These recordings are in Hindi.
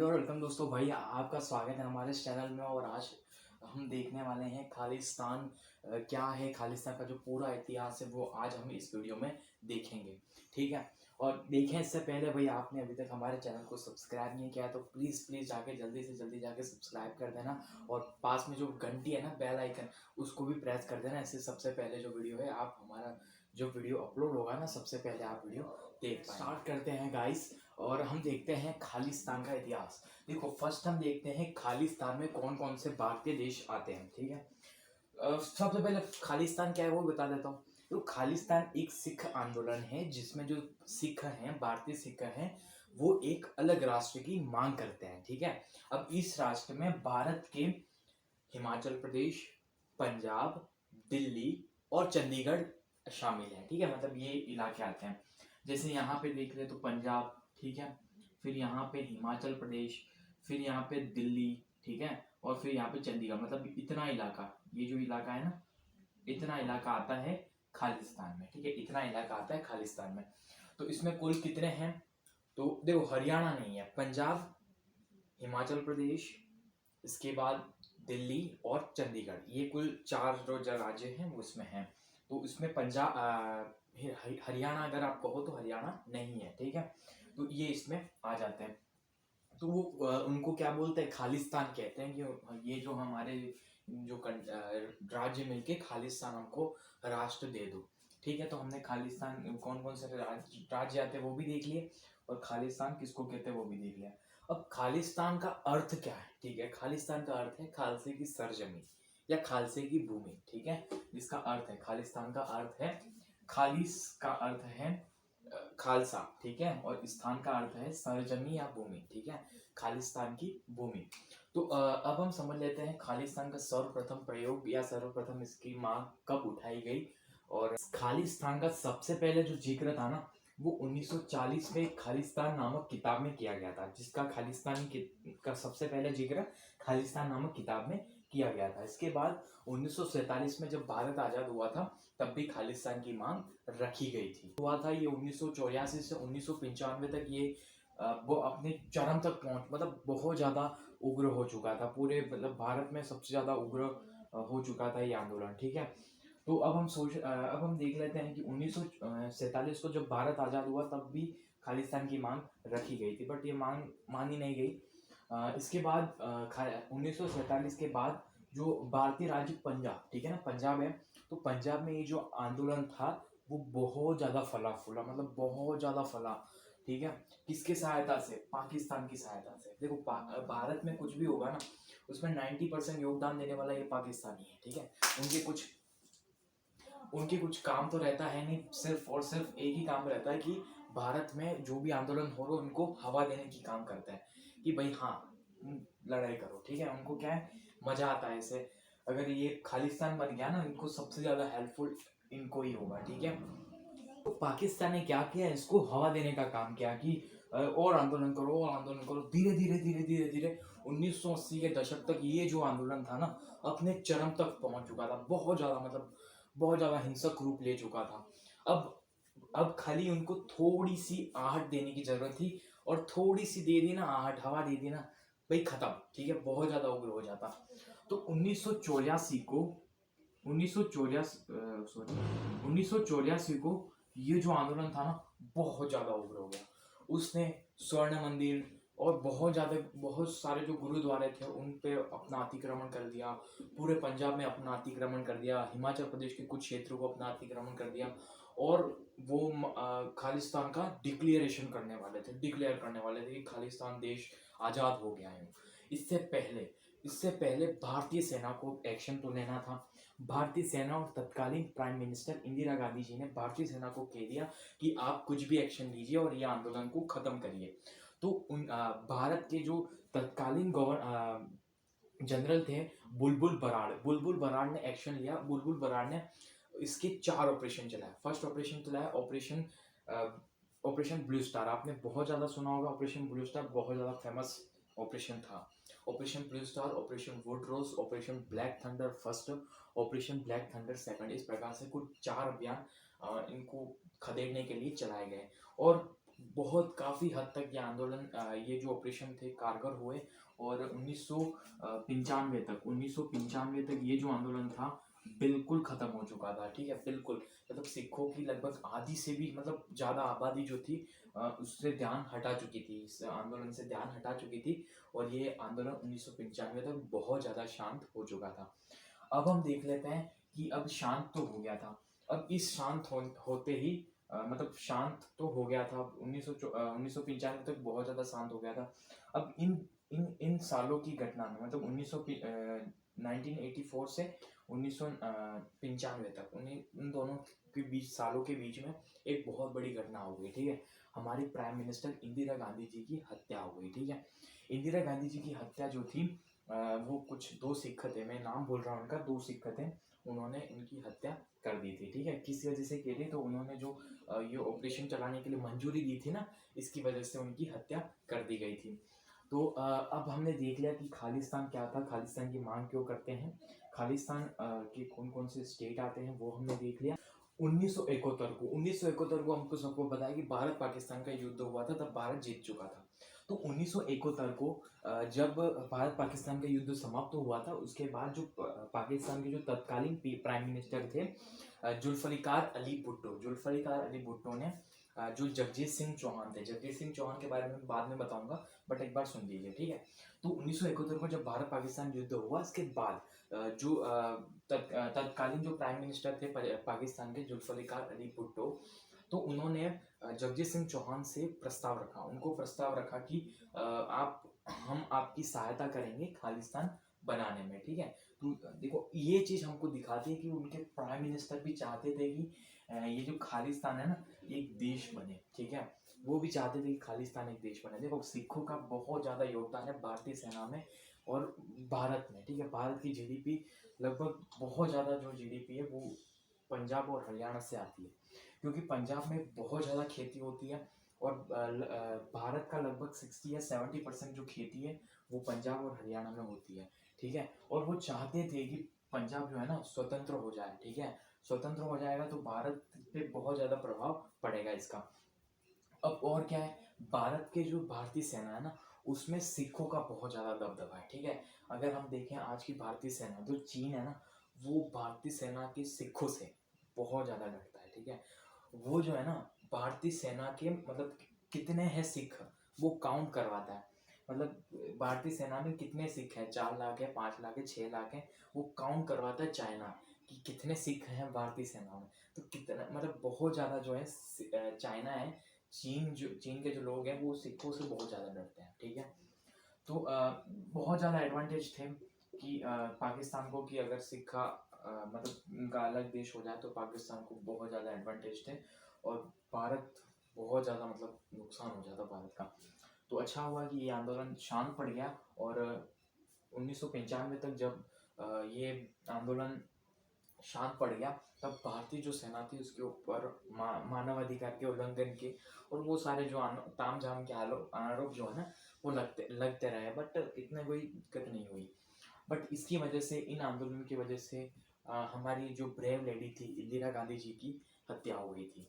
हेलो और वेलकम दोस्तों। भाई आपका स्वागत है हमारे इस चैनल में। और आज हम देखने वाले हैं खालिस्तान क्या है, खालिस्तान का जो पूरा इतिहास है वो आज हम इस वीडियो में देखेंगे। ठीक है। और देखें इससे पहले भाई आपने अभी तक हमारे चैनल को सब्सक्राइब नहीं किया तो प्लीज़ प्लीज़ जाके जल्दी से जल्दी जाके सब्सक्राइब कर देना। और पास में जो घंटी है ना, बेल आइकन, उसको भी प्रेस कर देना। इससे सबसे पहले जो वीडियो है आप हमारा जो वीडियो अपलोड होगा ना, सबसे पहले आप वीडियो देख पाएंगे। स्टार्ट करते हैं गाइस और हम देखते हैं खालिस्तान का इतिहास। देखो फर्स्ट हम देखते हैं खालिस्तान में कौन कौन से भारतीय देश आते हैं। ठीक है। सबसे पहले खालिस्तान क्या है वो बता देता हूँ। तो खालिस्तान एक सिख आंदोलन है जिसमें जो सिख हैं, भारतीय सिख हैं, वो एक अलग राष्ट्र की मांग करते हैं। ठीक है। अब इस राष्ट्र में भारत के हिमाचल प्रदेश, पंजाब, दिल्ली और चंडीगढ़ शामिल है। ठीक है। मतलब ये इलाके आते हैं। जैसे यहाँ पे देख रहे तो पंजाब, ठीक है, फिर यहाँ पे हिमाचल प्रदेश, फिर यहाँ पे दिल्ली, ठीक है, और फिर यहाँ पे चंडीगढ़। मतलब इतना इलाका, ये जो इलाका है ना, इतना इलाका आता है खालिस्तान में। ठीक है। इतना इलाका आता है खालिस्तान में। तो इसमें कुल कितने हैं? तो देखो हरियाणा नहीं है, पंजाब, हिमाचल प्रदेश, इसके बाद दिल्ली और चंडीगढ़, ये कुल चार जो राज्य हैं वो इसमें हैं। तो इसमें पंजाब हरियाणा अगर आप कहो तो हरियाणा नहीं है। ठीक है। तो ये इसमें आ जाते हैं। तो वो उनको क्या बोलते हैं, खालिस्तान कहते हैं कि ये जो हमारे जो राज्य मिलके खालिस्तान हमको राष्ट्र दे दो। ठीक है। तो हमने खालिस्तान कौन कौन से राज्य आते हैं वो भी देख लिए और खालिस्तान किसको कहते हैं वो भी देख लिया। अब खालिस्तान का अर्थ क्या है? ठीक है। खालिस्तान का अर्थ है खालसे की सरजमी या खालसे की भूमि। ठीक है। जिसका अर्थ है, खालिस्तान का अर्थ है, खालिस का अर्थ है खालसा, ठीक है, और स्थान का अर्थ है सरजमी या भूमि। ठीक है। खालिस्तान की भूमि। तो अब हम समझ लेते हैं खालिस्तान का सर्वप्रथम प्रयोग या सर्वप्रथम इसकी मांग कब उठाई गई। और खालिस्तान का सबसे पहले जो जिक्र था ना, वो 1940 में खालिस्तान नामक किताब में किया गया था। जिसका खालिस्तान का सबसे पहले जिक्र खालिस्तान नामक किताब में किया गया था। इसके बाद 1947 में जब भारत आजाद हुआ था तब भी खालिस्तान की मांग रखी गई थी। हुआ था ये 1984 से 1995 तक। ये वो अपने चरम तक पहुंच, मतलब बहुत ज्यादा उग्र हो चुका था। पूरे मतलब भारत में सबसे ज्यादा उग्र हो चुका था ये आंदोलन। ठीक है। तो अब हम देख लेते हैं कि 1947 को जब भारत आजाद हुआ तब भी खालिस्तान की मांग रखी गई थी, बट ये मांग मानी नहीं गई। इसके बाद 1947 के बाद जो भारतीय राज्य पंजाब, ठीक है ना, पंजाब है, तो पंजाब में ये जो आंदोलन था वो बहुत ज्यादा फला फूला, मतलब बहुत ज्यादा फला। ठीक है। किसके सहायता से? पाकिस्तान की सहायता से। देखो भारत में कुछ भी होगा ना, उसमें 90% योगदान देने वाला ये पाकिस्तानी है। ठीक है। उनके कुछ काम तो रहता है नहीं, सिर्फ और सिर्फ एक ही काम रहता है कि भारत में जो भी आंदोलन हो रहा है उनको हवा देने की काम करता है कि भाई हाँ, लड़ाई करो। ठीक है। उनको क्या है, मजा आता है ऐसे। अगर ये खालिस्तान बन गया ना, इनको सबसे ज्यादा हेल्पफुल इनको ही होगा। ठीक है। तो पाकिस्तान ने क्या किया, इसको हवा देने का काम किया कि और आंदोलन करो, और आंदोलन करो। धीरे धीरे धीरे धीरे धीरे 1980 के दशक तक ये जो आंदोलन था ना, अपने चरम तक पहुंच चुका था। बहुत ज्यादा, मतलब बहुत ज्यादा हिंसक रूप ले चुका था। अब खाली उनको थोड़ी सी आहट देने की जरूरत थी, और थोड़ी सी दे दी ना आहट, हवा दे दी ना, भाई खत्म। ठीक है। बहुत ज्यादा उग्र हो जाता। तो 1984 को 1984 को ये जो आंदोलन था ना, बहुत ज्यादा उग्र हो गया। उसने स्वर्ण मंदिर और बहुत सारे जो गुरुद्वारे थे उन पे अपना अतिक्रमण कर दिया। पूरे पंजाब में अपना अतिक्रमण कर दिया। हिमाचल प्रदेश के कुछ क्षेत्रों को अपना अतिक्रमण कर दिया। और वो खालिस्तान का डिक्लेयर करने वाले थे कि खालिस्तान देश आजाद हो गया है। इससे पहले भारतीय सेना को एक्शन तो लेना था। भारतीय सेना और तत्कालीन प्राइम मिनिस्टर इंदिरा गांधी जी ने भारतीय सेना को कह दिया कि आप कुछ भी एक्शन लीजिए और ये आंदोलन को खत्म करिए। तो भारत के जो तत्कालीन जनरल थे, बुलबुल बराड़ ने एक्शन लिया। बुलबुल बराड़ ने इसके 4 ऑपरेशन चलाए। फर्स्ट ऑपरेशन चलाया ऑपरेशन ब्लू स्टार। आपने बहुत ज्यादा सुना होगा ऑपरेशन ब्लू स्टार, बहुत ज्यादा फेमस ऑपरेशन था। Operation blue star, operation wood rose, operation black thunder first, operation black thunder second. इस प्रकार से कुछ 4 अभियान इनको खदेड़ने के लिए चलाए गए। और बहुत काफ़ी हद तक ये आंदोलन ये जो ऑपरेशन थे कारगर हुए, और 1995 तक ये जो आंदोलन था बिल्कुल ख़त्म हो चुका था। ठीक है, बिल्कुल, मतलब सिखों की लगभग आधी से भी मतलब ज़्यादा आबादी जो थी उससे ध्यान हटा चुकी थी, इस आंदोलन से ध्यान हटा चुकी थी, और ये आंदोलन 1995 तक बहुत ज़्यादा शांत हो चुका था। अब हम देख लेते हैं कि अब शांत तो हो गया था। अब इस होते ही मतलब शांत तो हो गया था, 1995 तक बहुत ज़्यादा शांत हो गया था। अब इन सालों की घटना में मतलब 1984 से 1995 तक उन दोनों के बीच, सालों के बीच में एक बहुत बड़ी घटना हो गई। ठीक है, हमारी प्राइम मिनिस्टर इंदिरा गांधी जी की हत्या हो गई। ठीक है, इंदिरा गांधी जी की हत्या जो थी वो कुछ दो सिख थे, मैं नाम बोल रहा हूँ उनका, दो सिख थे, उन्होंने उनकी हत्या कर दी थी। ठीक है, किस वजह से की थी, तो उन्होंने जो ये ऑपरेशन चलाने के लिए मंजूरी दी थी ना, इसकी वजह से उनकी हत्या कर दी गई थी। तो अब हमने देख लिया कि खालिस्तान क्या था, खालिस्तान की मांग क्यों करते हैं, खालिस्तान के कौन कौन से स्टेट आते हैं वो हमने देख लिया। 1971 को हमको सबको पता है कि भारत पाकिस्तान का युद्ध हुआ था, तब भारत जीत चुका था। तो 1971 को जब भारत पाकिस्तान का युद्ध समाप्त हुआ था, उसके बाद जो पाकिस्तान के जो तत्कालीन प्राइम मिनिस्टर थे जुल्फिकार अली भुट्टो ने जो जगजीत सिंह चौहान थे, जगजीत सिंह चौहान के बारे में बाद में बताऊंगा, बट एक बार सुन लीजिए। ठीक है, तो 1971 को जब भारत पाकिस्तान युद्ध हुआ, इसके बाद जो तत्कालीन जो प्राइम मिनिस्टर थे पाकिस्तान के, जुल्फिकार अली भुट्टो, तो उन्होंने जगजीत सिंह चौहान से प्रस्ताव रखा, उनको प्रस्ताव रखा कि हम आपकी सहायता करेंगे खालिस्तान बनाने में। ठीक है, तो देखो ये चीज़ हमको दिखाती है कि उनके प्राइम मिनिस्टर भी चाहते थे कि ये जो खालिस्तान है ना, एक देश बने। ठीक है, वो भी चाहते थे कि खालिस्तान एक देश बने। देखो सिखों का बहुत ज़्यादा योगदान है भारतीय सेना में और भारत में। ठीक है, भारत की जीडीपी लगभग बहुत ज़्यादा जो जीडीपी है वो पंजाब और हरियाणा से आती है, क्योंकि पंजाब में बहुत ज़्यादा खेती होती है, और भारत का लगभग 60 या 70% जो खेती है वो पंजाब और हरियाणा में होती है। ठीक है, और वो चाहते थे कि पंजाब जो है ना स्वतंत्र हो जाए। ठीक है, स्वतंत्र हो जाएगा तो भारत पे बहुत ज़्यादा प्रभाव पड़ेगा इसका। अब और क्या है, भारत के जो भारतीय सेना है ना, उसमें सिखों का बहुत ज़्यादा दबदबा है। ठीक है, अगर हम देखें आज की भारतीय सेना, जो चीन है ना, वो भारतीय सेना के सिखों से बहुत ज़्यादा डरता है। ठीक है, वो जो है ना भारतीय सेना के मतलब कितने हैं सिख, वो काउंट करवाता है। मतलब भारतीय सेना में कितने सिख हैं, 4 लाख है, 5 लाख है, 6 लाख है, वो काउंट करवाता है चाइना कि कितने सिख हैं भारतीय सेना में। तो कितना मतलब बहुत ज़्यादा जो है चाइना है, चीन के जो लोग हैं वो सिखों से बहुत ज़्यादा डरते हैं। ठीक है, तो बहुत ज़्यादा एडवांटेज थे कि पाकिस्तान को, कि अगर सिखा मतलब उनका अलग देश हो जाए तो पाकिस्तान को बहुत ज़्यादा एडवांटेज थे, और भारत बहुत ज़्यादा मतलब नुकसान हो जाता भारत का। तो अच्छा हुआ कि ये आंदोलन शांत पड़ गया, और 1995 तक जब ये आंदोलन शांत पड़ गया, तब भारतीय जो सेना थी उसके ऊपर मानवाधिकार के उल्लंघन के और वो सारे जो ताम झाम के आरोप जो है ना वो लगते रहे, बट इतने कोई दिक्कत नहीं हुई। बट इसकी वजह से, इन आंदोलन की वजह से हमारी जो ब्रेव लेडी थी इंदिरा गांधी जी की हत्या हो गई थी।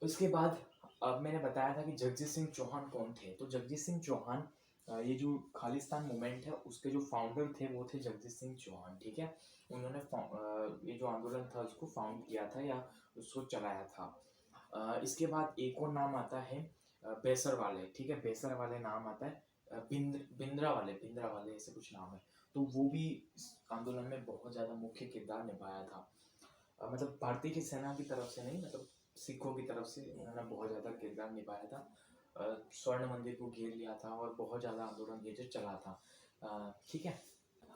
उसके बाद अब मैंने बताया था कि जगजीत सिंह चौहान कौन थे, तो जगजीत सिंह चौहान ये जो खालिस्तान मूवमेंट है उसके जो फाउंडर थे वो थे जगजीत सिंह चौहान। ठीक है, उन्होंने ये जो आंदोलन था उसको फाउंड किया था या उसको चलाया था। इसके बाद एक और नाम आता है बेसर वाले। ठीक है, बेसर वाले नाम आता है, बिंद्रा वाले ऐसे कुछ नाम है। तो वो भी इस आंदोलन में बहुत ज़्यादा मुख्य किरदार निभाया था। मतलब भारतीय की सेना की तरफ से नहीं, मतलब सिखों की तरफ से उन्होंने बहुत ज़्यादा किरदार निभाया था। स्वर्ण मंदिर को घेर लिया था और बहुत ज़्यादा आंदोलन ये जो चला था। ठीक है,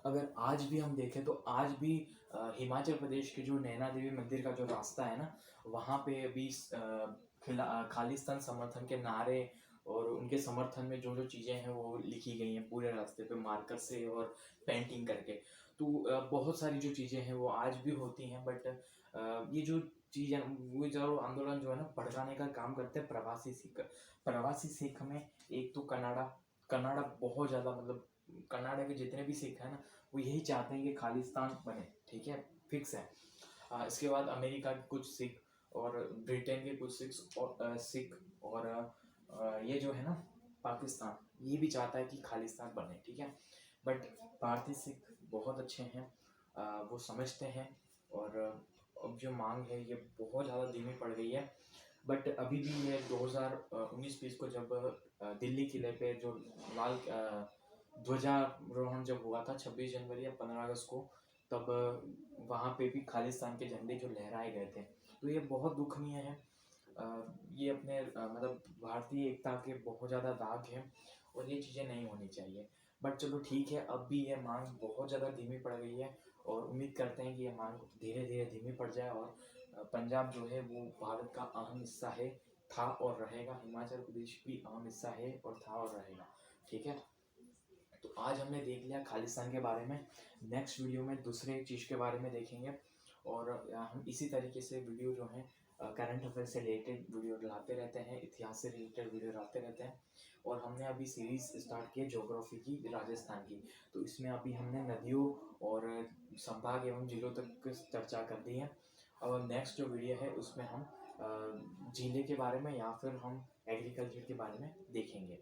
अगर आज भी हम देखें तो आज भी हिमाचल प्रदेश के जो नैना देवी मंदिर का जो रास्ता है ना, वहाँ पे अभी खालिस्तान समर्थन के नारे और उनके समर्थन में जो जो चीज़ें हैं वो लिखी गई हैं पूरे रास्ते पे मार्कर से और पेंटिंग करके। तो बहुत सारी जो चीज़ें हैं वो आज भी होती हैं, बट ये जो चीज़ है वो जो आंदोलन जो है ना भड़काने का काम करते हैं प्रवासी सिख में। एक तो कनाडा बहुत ज़्यादा मतलब कनाडा के जितने भी सिख हैं ना वो यही चाहते हैं कि खालिस्तान बने। ठीक है, फिक्स है। इसके बाद अमेरिका के कुछ सिख और ब्रिटेन के कुछ सिख और ये जो है ना पाकिस्तान, ये भी चाहता है कि खालिस्तान बने, ठीक है। बट भारतीय सिख बहुत अच्छे हैं, वो समझते हैं। और अब जो मांग है ये बहुत ज़्यादा धीमी पड़ गई है। बट अभी भी ये 2019-20 को जब दिल्ली किले पे जो लाल ध्वजारोहण जब हुआ था 26 जनवरी या 15 अगस्त को, तब वहाँ पे भी खालिस्तान के झंडे जो लहराए गए थे। तो ये बहुत दुखनीय है। ये अपने मतलब भारतीय एकता के बहुत ज़्यादा दाग हैं और ये चीज़ें नहीं होनी चाहिए। बट चलो ठीक है, अब भी ये मांग बहुत ज़्यादा धीमी पड़ गई है और उम्मीद करते हैं कि ये मांग धीरे धीरे धीमी पड़ जाए और पंजाब जो है वो भारत का अहम हिस्सा है, था और रहेगा। हिमाचल प्रदेश भी अहम हिस्सा है और था और रहेगा, ठीक है। तो आज हमने देख लिया खालिस्तान के बारे में। नेक्स्ट वीडियो में दूसरे चीज़ के बारे में देखेंगे और हम इसी तरीके से वीडियो जो है करंट अफेयर से रिलेटेड वीडियो लाते रहते हैं, इतिहास से रिलेटेड वीडियो लाते रहते हैं। और हमने अभी सीरीज स्टार्ट की है ज्योग्राफी की, राजस्थान की। तो इसमें अभी हमने नदियों और संभाग एवं जिलों तक चर्चा कर दी है। और नेक्स्ट जो वीडियो है उसमें हम जिले के बारे में या फिर हम एग्रीकल्चर के बारे में देखेंगे।